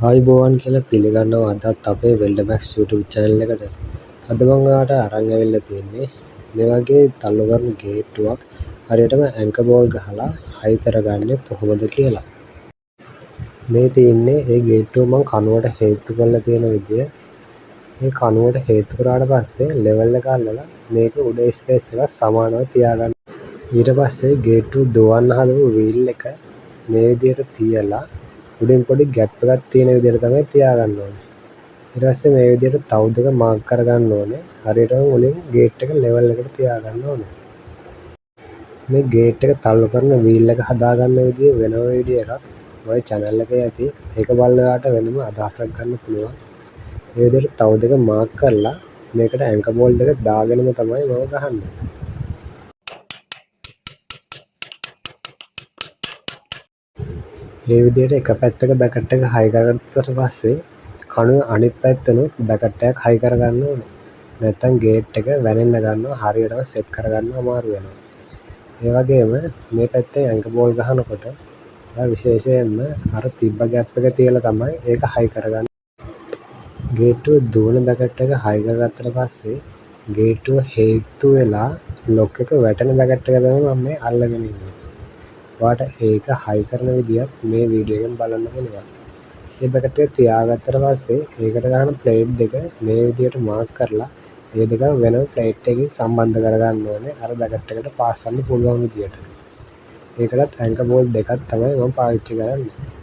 ආයුබෝවන් කියලා පිළිගන්නවා අදත් අපේ වෙල්ඩමැක්ස් YouTube channel එකට. අද මම ඔයාලට අරන් ඇවිල්ලා තියෙන්නේ මේ වගේ තල්ලු කරන ගේට්ටුවක් හරියටම ඇන්කර් බෝල් ගහලා හයි කරගන්නේ කොහොමද කියලා. මේ තියෙන්නේ ඒ ගේට්ටුව මම කණුවට හේතු කරලා තියෙන විදිය. මේ කණුවට හේතු කරාට පස්සේ ලෙවල් එක අල්ලලා මේක උඩ ස්පේස් එක සමානව තියාගන්න. ඊට පස්සේ ගේට්ටුව දුවන්න හදපු වීල් එක මේ විදියට තියලා උඩින් පොඩි ගැප් එකක් තියෙන විදිහට තමයි තියාගන්න ඕනේ. ඊට පස්සේ මේ විදිහට තවු දෙක මාක් කරගන්න ඕනේ. හරියටම මුලින් ගේට් එක ලෙවල් එකට තියාගන්න ඕනේ. මේ ගේට් එක තල්ලු කරන වීල් එක හදාගන්න විදිය වෙනම වීඩියෝ එකක් මගේ channel එකේ ඇති. ඒක බලලා ඔයාලට වෙනම අදහසක් ගන්න පුළුවන්. මේ විදිහට තවු දෙක මාක් කරලා මේකට ඇන්කර් බෝල් දෙක දාගෙනම තමයි මම ගහන්නේ. මේ විදිහට එක පැත්තක බැකට් එක හයි කරගත්තට පස්සේ කණුවේ අනිත් පැත්තෙනුත් බැකට් එකක් හයි කරගන්න ඕනේ. නැත්නම් ගේට් එක වැනෙන්න ගන්නවා හරියටම සෙට් කරගන්න අමාරු වෙනවා. ඒ වගේම මේ පැත්තේ ඇන්කර් බෝල් ගහනකොට විශේෂයෙන්ම අර තිබ්බ ගැප් එක තියලා තමයි ඒක හයි කරගන්නේ. ගේට්ටුව දුවන බැකට් එක හයි කරගත්තට පස්සේ ගේට්ටුව හේතු වෙලා ලොක් එක වැටෙන බැකට් එක තමයි මම මේ අල්ලගෙන ඉන්නේ. ඔයාලට ඒක හයි කරන විදියත් මේ වීඩියෝ එකෙන් බලන්න පුළුවන්. මේ බැකට් එක තියාගත්තට පස්සේ ඒකට ගහන ප්ලේට් දෙක මේ විදියට මාක් කරලා ඒ දෙක වෙනම ප්ලේට් එකකින් සම්බන්ධ කරගන්න ඕනේ අර බැකට් එකට පාස් කරන්න පුළුවන් විදියට. ඒකටත් ඇන්කර් බෝල් දෙකක් තමයි මම පාවිච්චි කරන්නේ.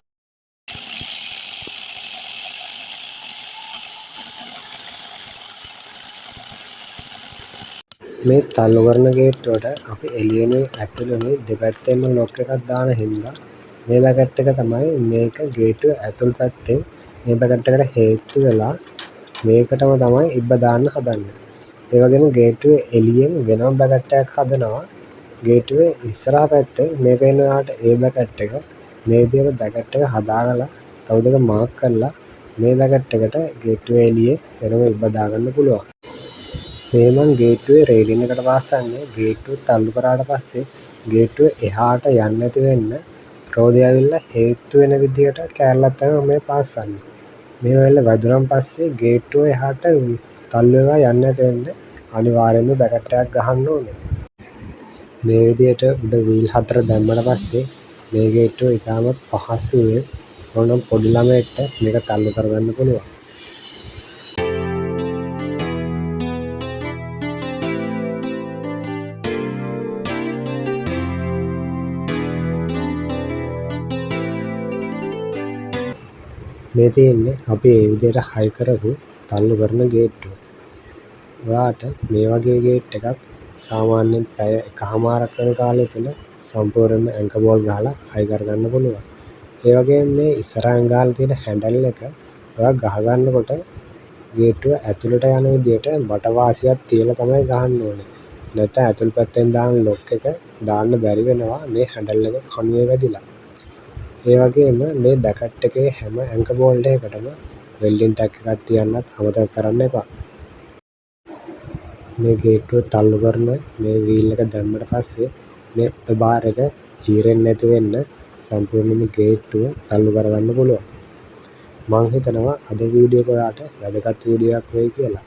මේ තල්ලු කරන ගේට්ටුවට අපි එළියෙනුයි ඇතුළෙනුයි දෙපැත්තෙන්ම ලොක් එකක් දාන හින්දා මේ බැකට් එක තමයි මේක ගේට්ටුව ඇතුල් පැත්තෙන් මේ බැකට් එකට හේතු වෙලා මේකටම තමයි ඉබ්බ දාන්න හදන්නේ. ඒ වගේම ගේට්ටුවේ එළියෙන් වෙනම බැකට් එකක් හදනවා. ගේට්ටුවේ ඉස්සරහා පැත්තේ මේ පේන ඔයාලට ඒ බැකට් එක මේ විදිහට බැකට් එක හදාගලා තව දෙක මාක් කරලා මේ බැකට් එකට ගේට්ටුවේ එළියේ වෙනම ඉබ්බ දාගන්න පුළුවන්. මේ මං ගේට්ටුවේ රේලින් එකට පාස්සන්නේ ගේට්ටුව තල්ලු කරාට පස්සේ ගේට්ටුව එහාට යන්නේ නැති වෙන්න රෝදේ ඇවිල්ලා හේතු වෙන විදියට කෑල්ලක් තමයි මේ පාස්සන්නේ. මේ වෙලාවේ වැදුනන් පස්සේ ගේට්ටුව එහාට තල්ලු වෙලා යන්නේ නැති වෙන්න අනිවාර්යයෙන්ම බැකට් එකක් ගහන්න ඕනේ. මේ විදියට උඩ වීල් 4 දැම්මට පස්සේ මේ ගේට්ටුව ඉතාමත් පහසුවෙන් ඕනනම් පොඩි ළමයෙක්ට මේක තල්ලු කරගන්න පුළුවන්. මේ තියෙන්නේ අපි මේ විදිහට හයි කරපු තල්ලු කරන ගේට්ටුව. ඔයාට මේ වගේ ගේට් එකක් සාමාන්‍යයෙන් පැය එකහමාරක් වෙන කාලය තුල සම්පූර්ණයෙන්ම ඇන්කර් බෝල් ගහලා හයි කරගන්න පුළුවන්. ඒ වගේම මේ ඉස්සරහින් ගහලා තියෙන හැන්ඩල් එක ඔයා ගහ ගන්නකොට ගේට්ටුව ඇතුළට යන විදිහට බට වාසියක් තියලා තමයි ගහන්න ඕනේ. නැත්නම් ඇතුල් පැත්තෙන් දාන ලොක් එක දාන්න බැරි වෙනවා මේ හැන්ඩල් එක කණුවේ වැදිලා. ඒ වගේම මේ බැකට් එකේ හැම ඇන්කර් බෝල් එකකටම වෙල්ඩින් ටැග් එකක් තියන්නත් අමතක කරන්න එපා. මේ ගේට්ටුව තල්ලු කරන මේ වීල් එක දැම්මට පස්සේ මේ උඩ බාර් එක හීරෙන්නේ නැති වෙන්න සම්පූර්ණයෙන්ම ගේට්ටුව තල්ලු කරගන්න පුළුවන්. මම හිතනවා අද වීඩියෝ එක ඔයාලට වැදගත් වීඩියෝ එකක් වෙයි කියලා.